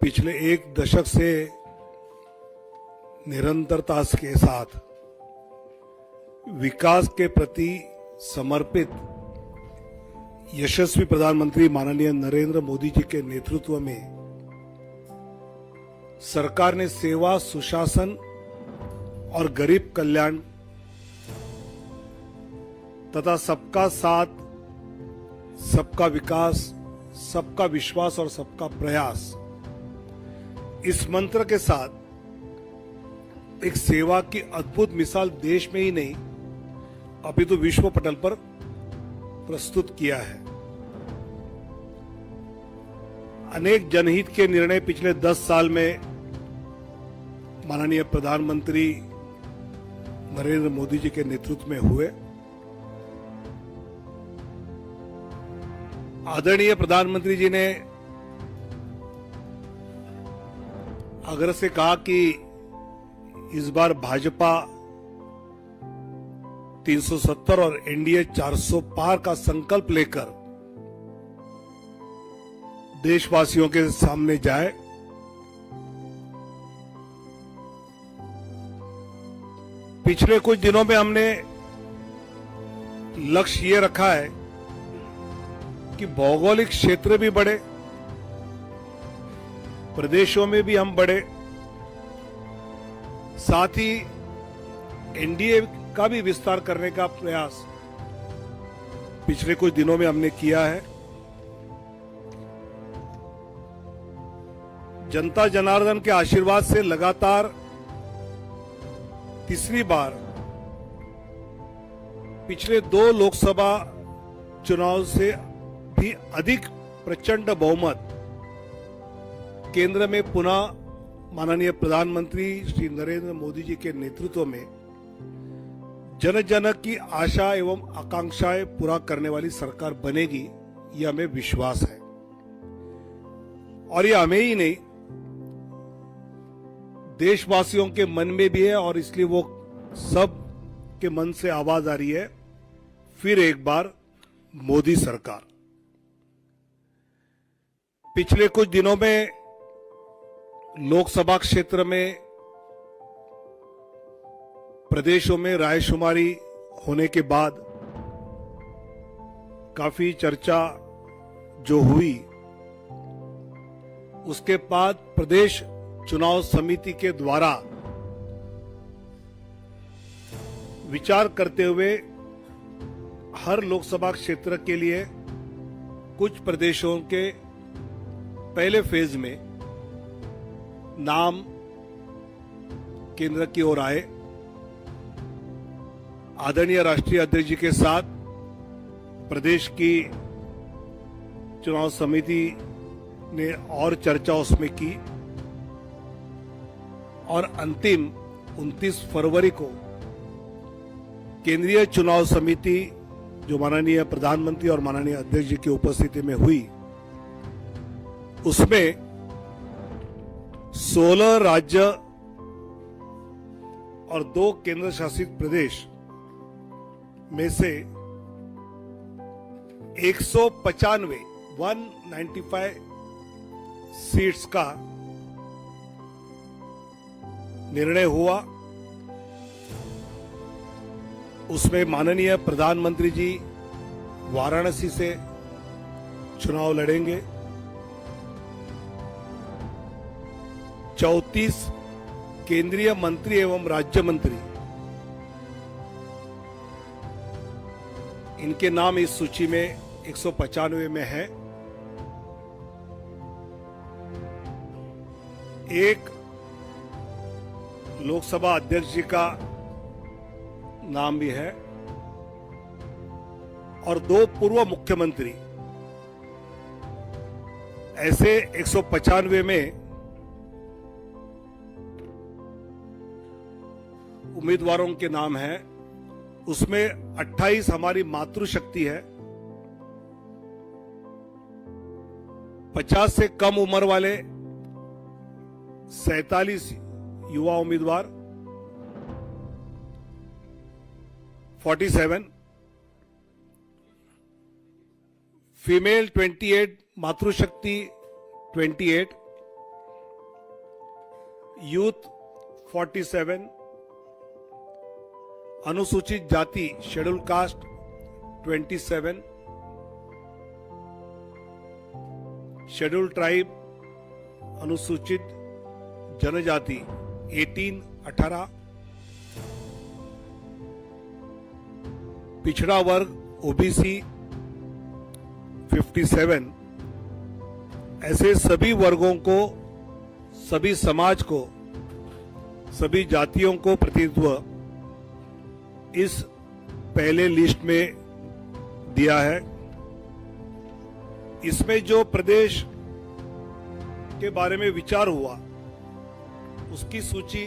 पिछले एक दशक से निरंतरता के साथ विकास के प्रति समर्पित यशस्वी प्रधानमंत्री माननीय नरेंद्र मोदी जी के नेतृत्व में सरकार ने सेवा, सुशासन और गरीब कल्याण तथा सबका साथ, सबका विकास, सबका विश्वास और सबका प्रयास, इस मंत्र के साथ एक सेवा की अद्भुत मिसाल देश में ही नहीं अपितु विश्व पटल पर प्रस्तुत किया है। अनेक जनहित के निर्णय पिछले 10 साल में माननीय प्रधानमंत्री नरेंद्र मोदी जी के नेतृत्व में हुए। आदरणीय प्रधानमंत्री जी ने आग्रह से कहा कि इस बार भाजपा 370 और एनडीए 400 पार का संकल्प लेकर देशवासियों के सामने जाए। पिछले कुछ दिनों में हमने लक्ष्य ये रखा है कि भौगोलिक क्षेत्र भी बढ़े, प्रदेशों में भी हम बढ़े, साथ ही एनडीए का भी विस्तार करने का प्रयास पिछले कुछ दिनों में हमने किया है। जनता जनार्दन के आशीर्वाद से लगातार तीसरी बार पिछले 2 लोकसभा चुनाव से भी अधिक प्रचंड बहुमत केंद्र में पुनः माननीय प्रधानमंत्री श्री नरेंद्र मोदी जी के नेतृत्व में जन जन की आशा एवं आकांक्षाएं पूरा करने वाली सरकार बनेगी, यह हमें विश्वास है। और यह हमें ही नहीं, देशवासियों के मन में भी है और इसलिए वो सब के मन से आवाज आ रही है, फिर एक बार मोदी सरकार। पिछले कुछ दिनों में लोकसभा क्षेत्र में प्रदेशों में रायशुमारी होने के बाद काफी चर्चा जो हुई, उसके बाद प्रदेश चुनाव समिति के द्वारा विचार करते हुए हर लोकसभा क्षेत्र के लिए कुछ प्रदेशों के पहले फेज में नाम केंद्र की ओर आए। आदरणीय राष्ट्रीय अध्यक्ष जी के साथ प्रदेश की चुनाव समिति ने और चर्चा उसमें की और अंतिम 29 फरवरी को केंद्रीय चुनाव समिति जो माननीय प्रधानमंत्री और माननीय अध्यक्ष जी की उपस्थिति में हुई, उसमें 16 राज्य और 2 केंद्र शासित प्रदेश में से 195 सीट्स का निर्णय हुआ। उसमें माननीय प्रधानमंत्री जी वाराणसी से चुनाव लड़ेंगे। 34 केंद्रीय मंत्री एवं राज्य मंत्री, इनके नाम इस सूची में 195 में है। एक लोकसभा अध्यक्ष जी का नाम भी है और 2 पूर्व मुख्यमंत्री। ऐसे 195 में उम्मीदवारों के नाम हैं। उसमें 28 हमारी मातृशक्ति है, 50 से कम उम्र वाले 47 युवा उम्मीदवार, 47 फीमेल 28, मातृशक्ति 28, यूथ 47, अनुसूचित जाति शेड्यूल कास्ट 27, शेड्यूल ट्राइब अनुसूचित जनजाति 18, पिछड़ा वर्ग ओबीसी 57, ऐसे सभी वर्गों को, सभी समाज को, सभी जातियों को प्रतिनिधित्व इस पहले लिस्ट में दिया है। इसमें जो प्रदेश के बारे में विचार हुआ उसकी सूची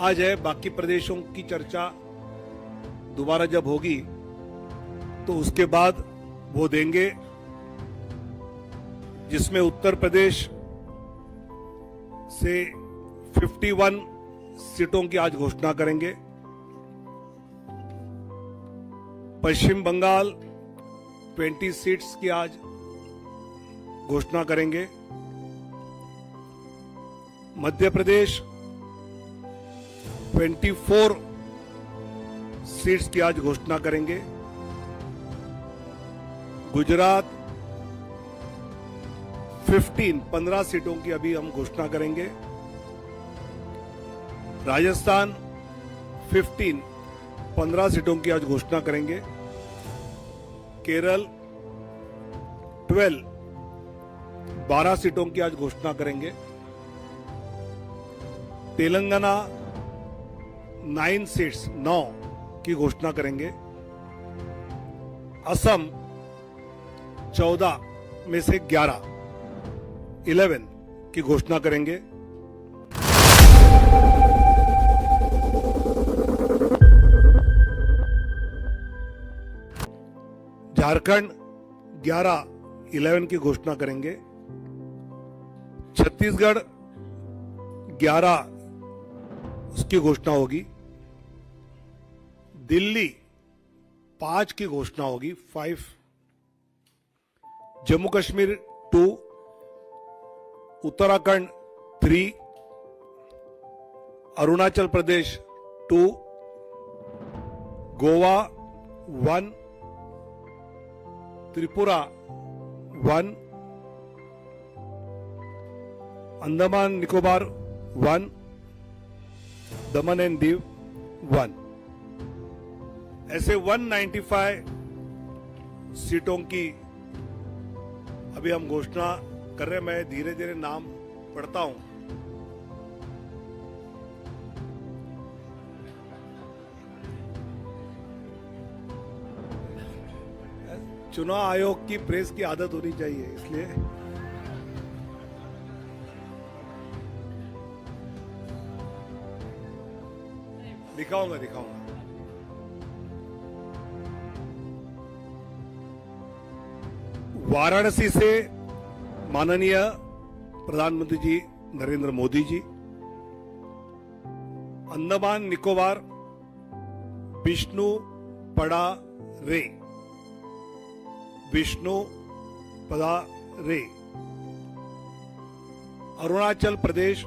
आज है। बाकी प्रदेशों की चर्चा दोबारा जब होगी तो उसके बाद वो देंगे, जिसमें उत्तर प्रदेश से 51 सीटों की आज घोषणा करेंगे, पश्चिम बंगाल 20 सीट्स की आज घोषणा करेंगे, मध्य प्रदेश 24 सीट्स की आज घोषणा करेंगे, गुजरात 15 सीटों की अभी हम घोषणा करेंगे, राजस्थान 15 सीटों की आज घोषणा करेंगे, केरल 12 सीटों की आज घोषणा करेंगे, तेलंगाना 9 सीट्स 9 की घोषणा करेंगे, असम 14 में से 11 की घोषणा करेंगे, झारखंड 11 की घोषणा करेंगे, छत्तीसगढ़ 11 उसकी घोषणा होगी, दिल्ली 5 की घोषणा होगी 5, जम्मू कश्मीर 2, उत्तराखंड 3, अरुणाचल प्रदेश 2, गोवा 1, त्रिपुरा 1, अंडमान निकोबार 1, दमन एंड दीव 1। ऐसे 195 सीटों की अभी हम घोषणा कर रहे हैं। मैं धीरे धीरे नाम पढ़ता हूं। चुनाव आयोग की प्रेस की आदत होनी चाहिए, इसलिए दिखाऊंगा। वाराणसी से माननीय प्रधानमंत्री जी नरेंद्र मोदी जी, अंडमान निकोबार विष्णु पड़ा रे, अरुणाचल प्रदेश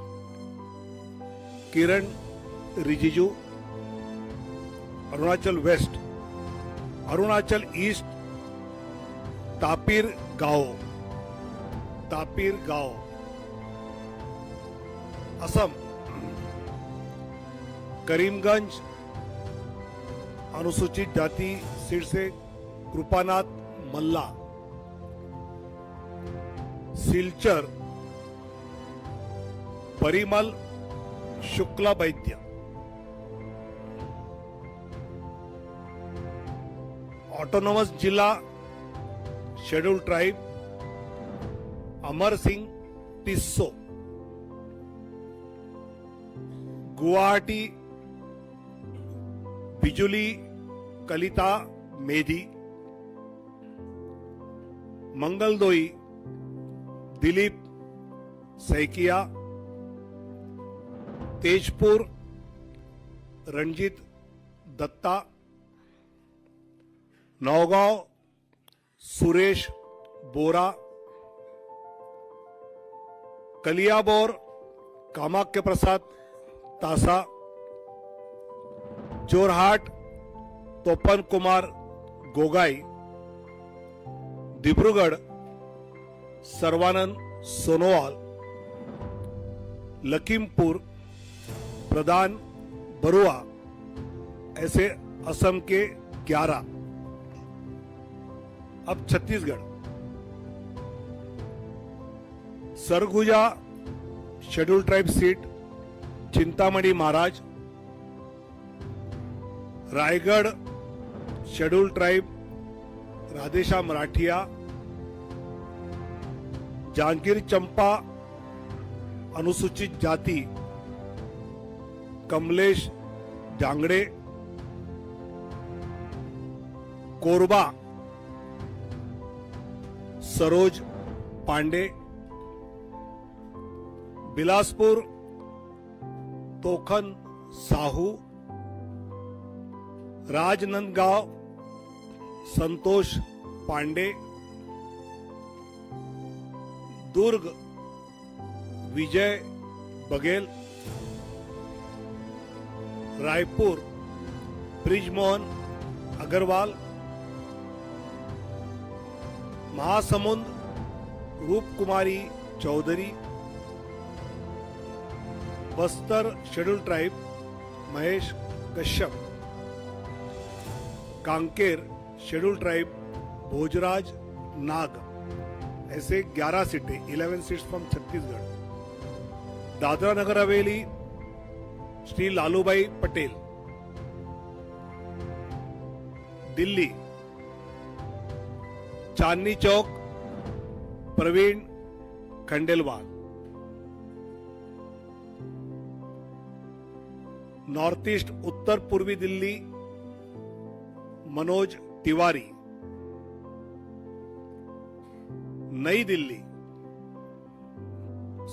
किरण रिजिजू, अरुणाचल वेस्ट, अरुणाचल ईस्ट तापिर गांव, असम करीमगंज अनुसूचित जाति सीट से कृपानाथ मल्ला, सिलचर परिमल शुक्ला वैद्य, ऑटोनोमस जिला शेड्यूल ट्राइब अमर सिंह टिस्सो, गुवाहाटी बिजुली कलिता मेधी, मंगलदोई दिलीप सैकिया, तेजपुर रणजीत दत्ता, नौगांव सुरेश बोरा, कलियाबोर कामाख्य प्रसाद तासा, जोरहाट तोपन कुमार गोगाई, डिब्रूगढ़ सर्वानंद सोनोवाल, लखीमपुर प्रधान बरुआ, ऐसे असम के 11। अब Chhattisgarh, Surguja schedule tribe seat Chintamani Maharaj, Raigarh schedule tribe Radheshyam Rathiya, Janjgir Champa अनुसूचित जाति कमलेश जांगड़े, कोरबा सरोज पांडे, बिलासपुर तोखन साहू, राजनांदगांव संतोष पांडे, दुर्ग Vijay Baghel, Raipur Brijmohan Agrawal, Mahasamund Roop Kumari Chaudhary, Bastar schedule tribe Mahesh Kashyap, Kanker schedule tribe Bhojraj Nag, ऐसे 11 सीटें, 11 seats from Chhattisgarh. Dadra Nagar Haveli Shri Lalubhai Patel, Delhi Chandni Chowk Praveen Khandelwal, north east उत्तर पूर्वी दिल्ली मनोज तिवारी, नई दिल्ली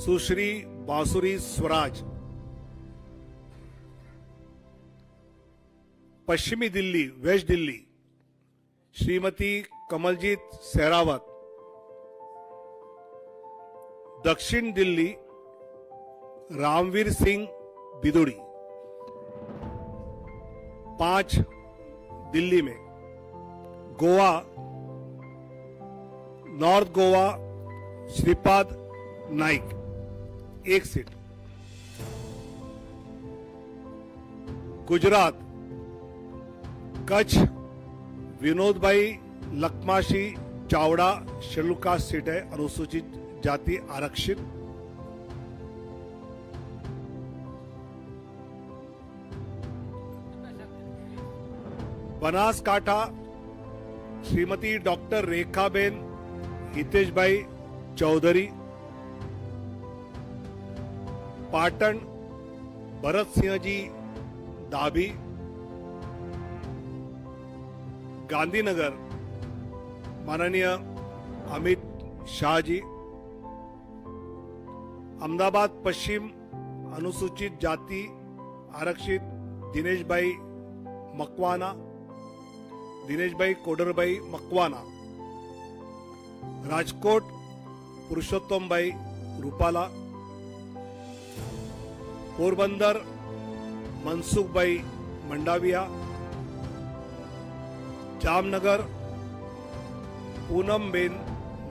सुश्री बांसुरी स्वराज, पश्चिमी दिल्ली वेस्ट दिल्ली श्रीमती कमलजीत सहरावत, दक्षिण दिल्ली रामवीर सिंह बिदुड़ी, 5 दिल्ली में गोवा नॉर्थ गोवा श्रीपाद नाइक 1 सीट, गुजरात कच्छ विनोद भाई लखमाशी चावड़ा शेड्यूल कास्ट सीट है, अनुसूचित जाति आरक्षित, बनासकांठा श्रीमती डॉक्टर रेखाबेन हितेश भाई चौधरी, पाटन भरत सिंह जी दाभी, गांधीनगर माननीय अमित शाह जी, अहमदाबाद पश्चिम अनुसूचित जाति आरक्षित दिनेश भाई मकवाना, दिनेश भाई कोडरभाई मकवाना, राजकोट पुरुषोत्तम भाई रूपाला, पोरबंदर मनसुख भाई मंडाविया, जामनगर पूनम बेन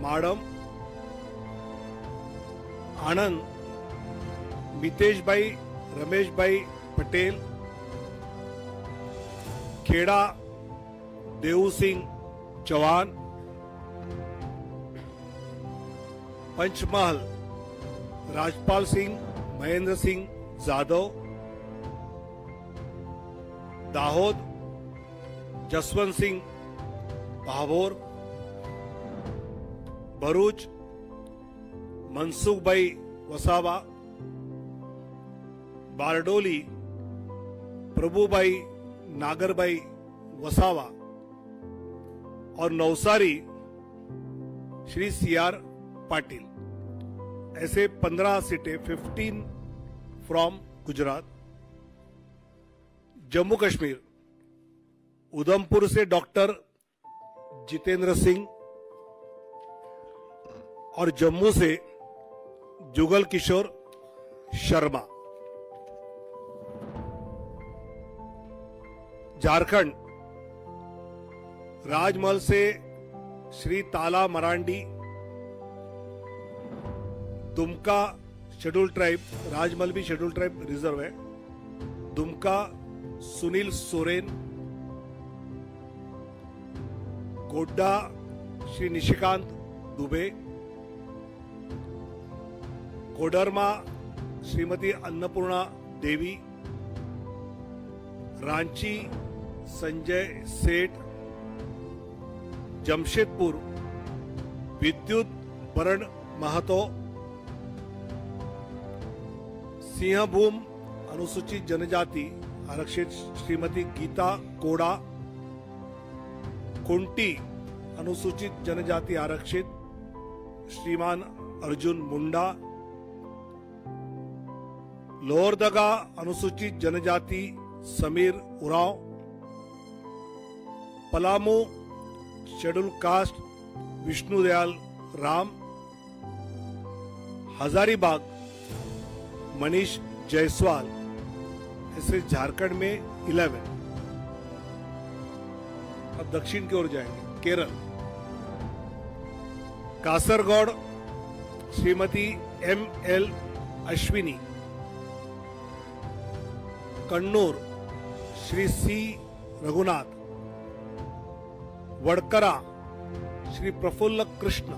माडम, आनंद मितेश भाई रमेश भाई पटेल, खेड़ा देऊ सिंह चौहान, पंचमहल राजपाल सिंह महेंद्र सिंह जाधव, दाहोद जसवंत सिंह भाभोर, भरूच मनसुख भाई वसावा, बारडोली प्रभुभाई नागरभाई वसावा और नवसारी श्री सीआर पाटिल, ऐसे 15 सीटें 15 फ्रॉम गुजरात। जम्मू कश्मीर उधमपुर से डॉक्टर जितेंद्र सिंह और जम्मू से जुगल किशोर शर्मा। झारखंड, राजमहल से श्री ताला मरांडी। दुमका शेड्यूल ट्राइब, राजमहल भी शेड्यूल ट्राइब रिजर्व है। दुमका सुनील सोरेन। गोड्डा श्री निशिकांत दुबे। कोडरमा श्रीमती अन्नपूर्णा देवी। रांची संजय सेठ। जमशेदपुर विद्युत बरण महतो। सिंहभूम अनुसूचित जनजाति आरक्षित श्रीमती गीता कोड़ा। कुंटी अनुसूचित जनजाति आरक्षित श्रीमान अर्जुन मुंडा। लोहरदगा अनुसूचित जनजाति समीर उरांव। Palamu schedule caste Vishnudayal Ram. हजारीबाग मनीष जायसवाल। ऐसे झारखंड में 11। अब दक्षिण की ओर जाएंगे। Kerala, Kasaragod Shrimati ML Ashwini. Kannur Shri C Raghunath. Vadakara Shri Praful Krishna.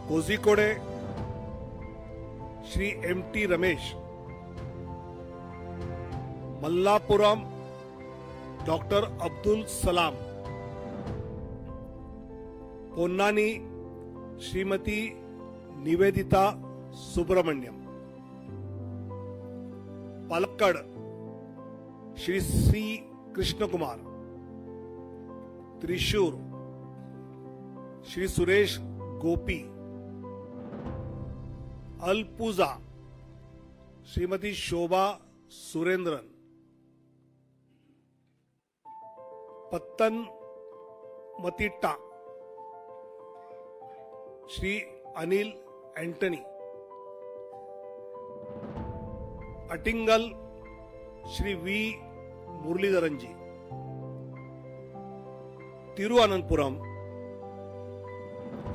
Kozhikode Shri MT Ramesh. Malappuram doctor Abdul Salam. Ponnani Shrimati Nivedita Subramaniam. Palakkad Shri C Krishna Kumar. Thrissur Shri Suresh Gopi. Alappuzha Shrimati Shobha Surendran. Pathanamthitta Shri Anil Antony. Attingal Shri V Muraleedharan ji. Thiruvananthapuram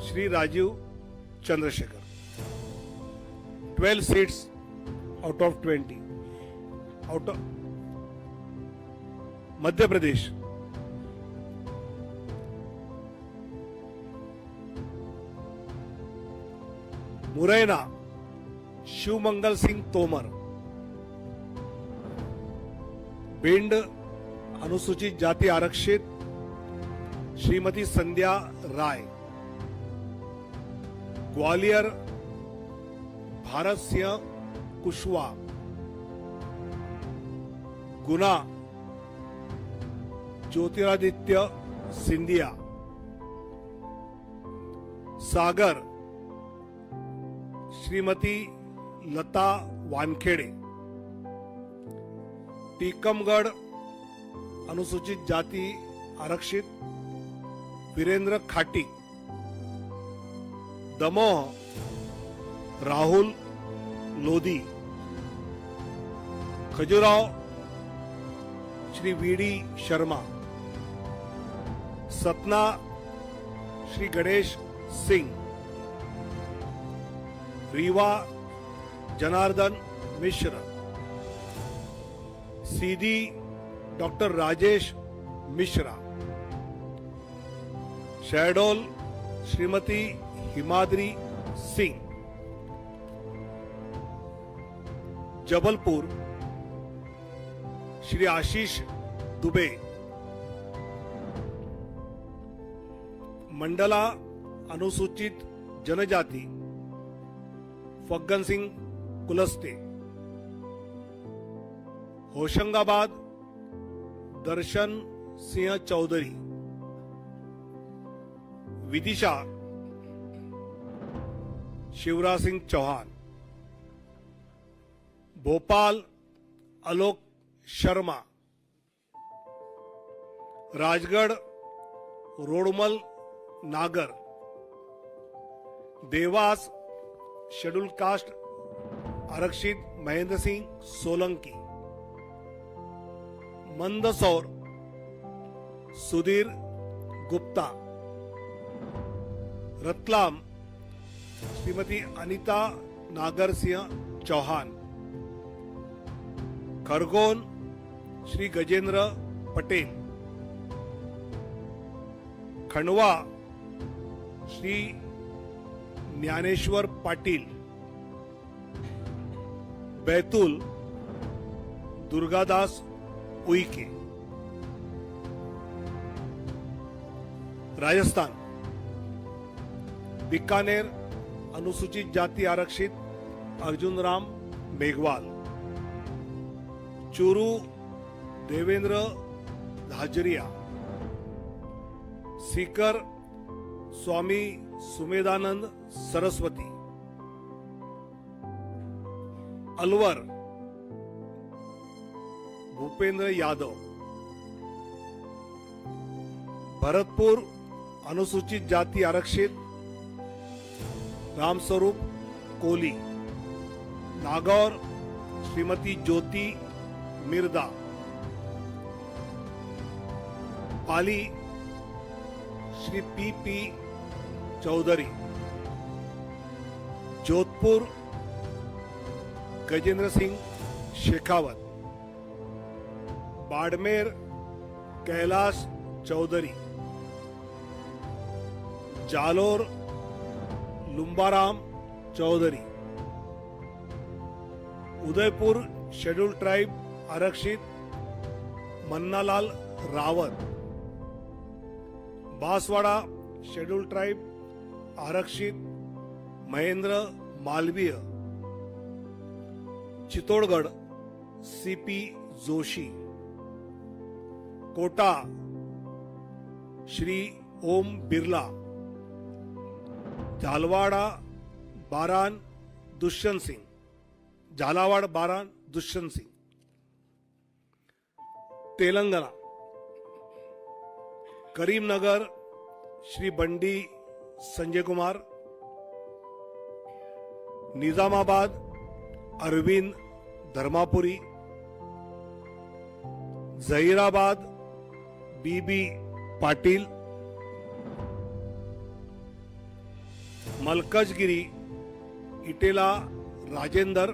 Shri Rajeev Chandrasekhar. 12 seats out of 20। Out of Madhya Pradesh, Morena Shivmangal Singh Tomar. Bhind अनुसूचित जाति आरक्षित श्रीमती संध्या राय। ग्वालियर भारत सिंह कुशवाहा। गुना ज्योतिरादित्य सिंधिया। सागर श्रीमती लता वानखेड़े। टीकमगढ़ अनुसूचित जाति आरक्षित वीरेंद्र खाटी। दमोह राहुल लोधी। खजुराहो श्री VD शर्मा। सतना श्री गणेश सिंह। रीवा जनार्दन मिश्र। सीधी डॉक्टर राजेश मिश्रा। शहडोल श्रीमती हिमाद्री सिंह। जबलपुर श्री आशीष दुबे। मंडला अनुसूचित जनजाति फग्गन सिंह कुलस्ते। होशंगाबाद दर्शन सिंह चौधरी। विदिशा शिवराज सिंह चौहान। भोपाल आलोक शर्मा। राजगढ़ रोडमल नागर। देवास शेड्यूल कास्ट आरक्षित महेंद्र सिंह सोलंकी, मंदसौर सुधीर गुप्ता, रतलाम श्रीमती अनिता नागरसिंह चौहान, खरगोन श्री गजेंद्र पटेल, खंडवा श्री ज्ञानेश्वर पाटील, बैतूल दुर्गादास उइके, राजस्थान बीकानेर अनुसूचित जाति आरक्षित अर्जुन राम मेघवाल, चूरू देवेंद्र धाजरिया, सीकर स्वामी सुमेधानंद सरस्वती, अलवर भूपेंद्र यादव, भरतपुर अनुसूचित जाति आरक्षित Ramswaroop Koli, Nagaur Shrimati Jyoti Mirdha, Pali Shri P Chaudhary, Jodhpur Gajendra Singh Shekhawat, Barmer Kailash Chaudhary, Jalore Lumbaram Chaudhary, Udaipur schedule tribe आरक्षित मन्नालाल रावत, बांसवाड़ा शेड्यूल ट्राइब आरक्षित Mahendra Malviya, Chittorgarh CP Joshi, Kota Shri Om Birla, Jhalawara Baran Dushyant Singh, Jhalawar Baran Dushyant Singh, Telangana Karimnagar Shri Bandi Sanjay Kumar, Nizamabad Arvind Dharmapuri, Zaheerabad BB Patil, Malkajgiri Etela Rajender,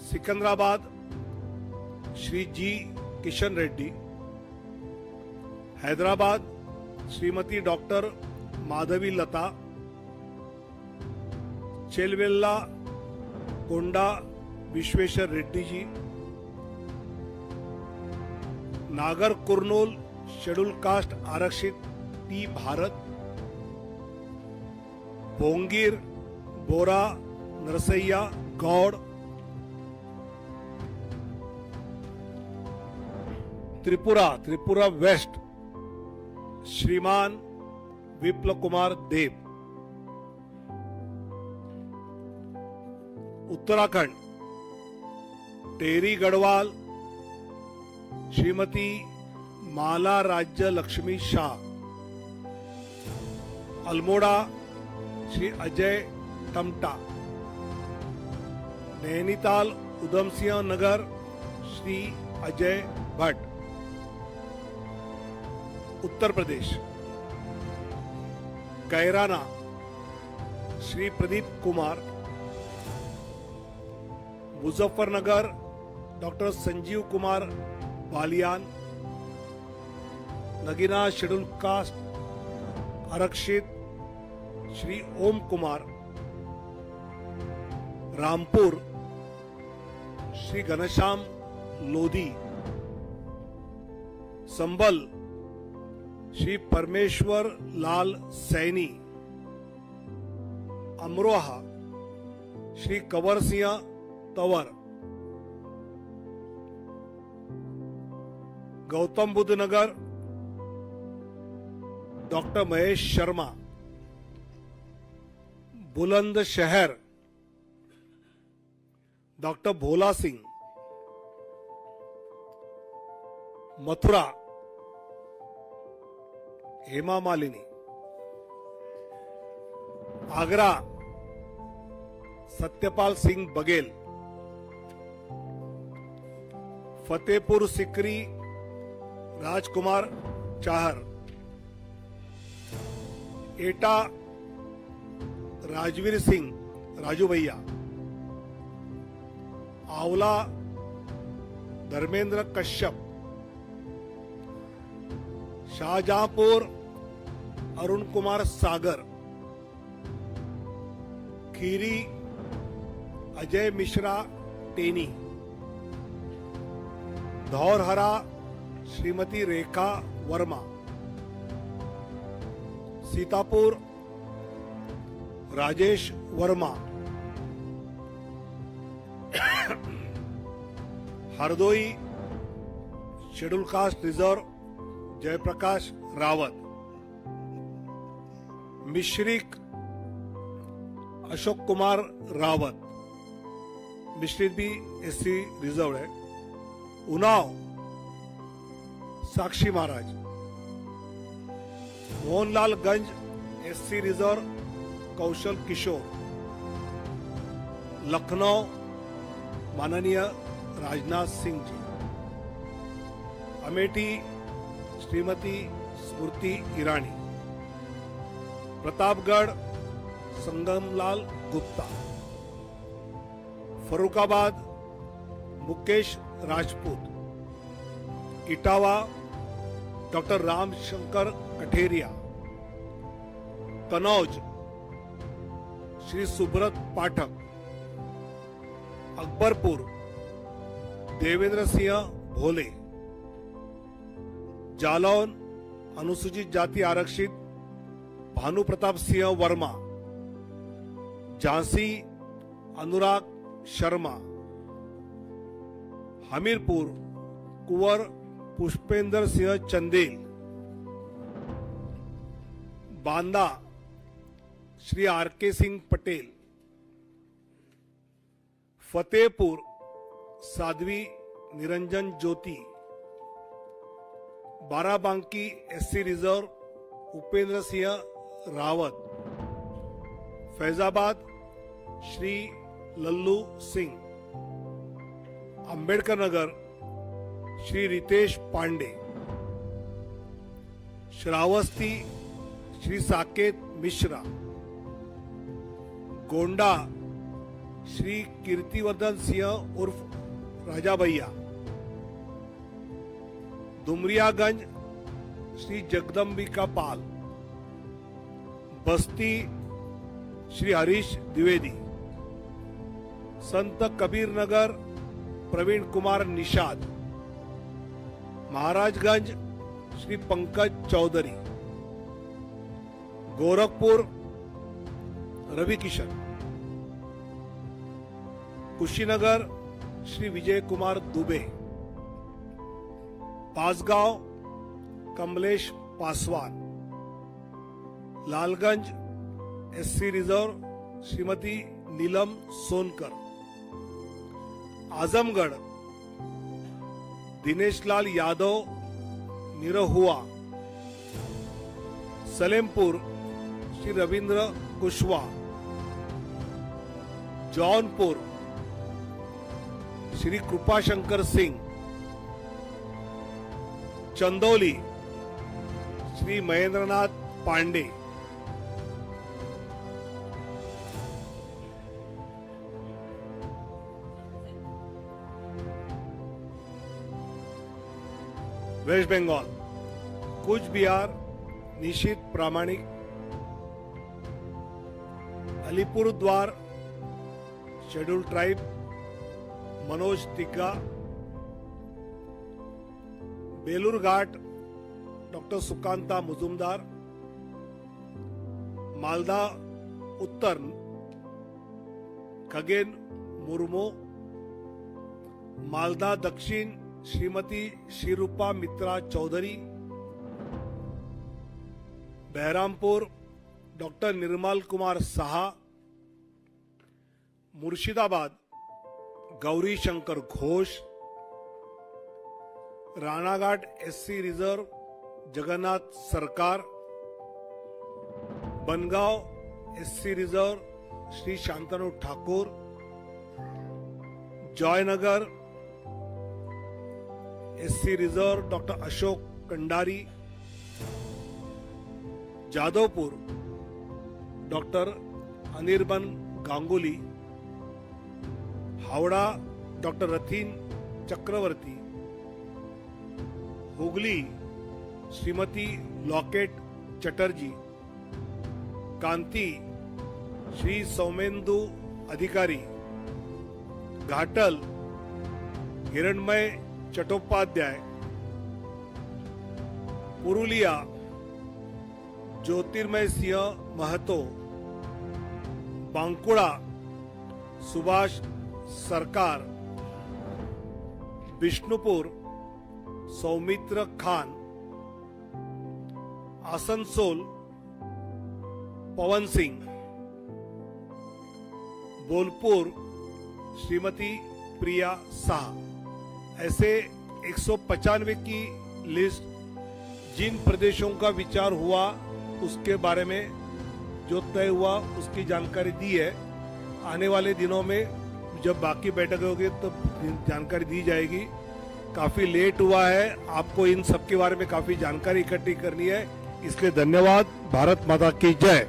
Secunderabad Shri G Kishan Reddy, Hyderabad Shrimati doctor Madhavi लता, चेलवेल्ला कोंडा विश्वेश्वर रेड्डी जी, नागर कुर्नूल शेड्यूल कास्ट आरक्षित पी भारत, बोंगीर बोरा नरसैया गौड़, त्रिपुरा वेस्ट श्रीमान विप्लव कुमार देव, उत्तराखंड टेरी Garhwal Shrimati Mala Rajya Lakshmi Shah, Almora Shri Ajay Tamta, Nainital Udham Singh Nagar Shri Ajay Bhatt, Uttar Pradesh Kairana Shri Pradeep Kumar, Muzaffarnagar doctor Sanjeev Kumar Balyan, Nagina schedule caste आरक्षित श्री ओम Kumar, Rampur Shri Ghanshyam Lodhi, Sambhal Shri Parmeshwar Lal Saini, Amroha Shri Kanwar Singh Tanwar, Gautam Buddha Nagar doctor Mahesh Sharma, Bulandshahr doctor Bhola Singh, Mathura Hema Malini, Agra Satyapal Singh Baghel, Fatehpur Sikri Rajkumar Chahar, Etah Rajveer Singh Raju Bhaiya, Aonla Dharmendra Kashyap, Shahjahanpur Arun Kumar Sagar, Kheri Ajay Mishra Teni, Dhaurahra Shrimati Rekha Verma, Sitapur Rajesh Verma, Hardoi schedule caste reserve Jaiprakash Rawat, Misrikh Ashok Kumar Rawat, Mishrit भी एससी रिजर्व है, उन्नाव साक्षी महाराज, मोहनलालगंज एससी रिजर्व कौशल किशोर, लखनऊ माननीय राजनाथ सिंह जी, अमेठी श्रीमती स्मृति ईरानी, प्रतापगढ़ संगमलाल गुप्ता, फरुखाबाद मुकेश राजपूत, इटावा डॉक्टर रामशंकर कठेरिया, कनौज श्री सुब्रत पाठक, अकबरपुर देवेंद्र सिंह भोले, जालौन अनुसूचित जाति आरक्षित भानु प्रताप सिंह वर्मा, झांसी अनुराग शर्मा, हमीरपुर कुंवर पुष्पेंद्र सिंह चंदेल, बांदा श्री आर के सिंह पटेल, फतेहपुर साध्वी निरंजन ज्योति, बाराबांकी एससी रिजर्व उपेंद्र सिंह रावत, फैजाबाद श्री लल्लू सिंह, अंबेडकर नगर श्री रितेश पांडे, श्रावस्ती श्री साकेत मिश्रा, गोंडा श्री कीर्तिवर्धन सिंह उर्फ राजा भैया, दुमरियागंज श्री जगदम्बिका पाल, बस्ती श्री हरीश द्विवेदी, संत Kabir Nagar Praveen Kumar Nishad, Maharajganj Shri Pankaj Chaudhary, Gorakhpur Ravi Kishan, Kushinagar Shri Vijay Kumar Dubey, Pasgaon Kamlesh Paswan, Lalganj SC reserve Shrimati Neelam Sonkar, Azamgarh Dineshlal Yadav Nirahua, Salempur Shri Ravindra Kushwaha, Jaunpur Shri Kripashankar Singh, Chandauli Shri Mahendranath Pandey, waste Bengal Cooch Behar निशित प्रामाणिक, अलीपुर द्वार शेड्यूल ट्राइब मनोज तिग्गा, बेलूर घाट डॉक्टर सुकांता मुजुमदार, मालदा उत्तर खगेन मुर्मू, मालदा दक्षिण Shrimati Shrirupa Mitra Chaudhury, Baharampur doctor Nirmal Kumar Saha, Murshidabad Gouri Shankar Ghosh, Ranaghat SC reserve Jagannath Sarkar, Bangaon SC reserve Shri Shantanu Thakur, Jaynagar SC reserve doctor Ashok Kandari, Jadavpur doctor Anirban Ganguly, Howrah doctor Rathin Chakraborty, Hooghly Shrimati Locket Chatterjee, Kanthi Shri Soumendu Adhikari, Ghatal हिरणमय चट्टोपाध्याय, पुरुलिया ज्योतिर्मय सिंह महतो, बांकुड़ा सुभाष सरकार, बिष्णुपुर सौमित्र खान, आसनसोल पवन सिंह, बोलपुर श्रीमती प्रिया शाह। ऐसे 195 की लिस्ट जिन प्रदेशों का विचार हुआ उसके बारे में जो तय हुआ उसकी जानकारी दी है। आने वाले दिनों में जब बाकी बैठक होगी तो जानकारी दी जाएगी। काफी लेट हुआ है, आपको इन सब के बारे में काफी जानकारी इकट्ठी करनी है, इसलिए धन्यवाद। भारत माता की जय।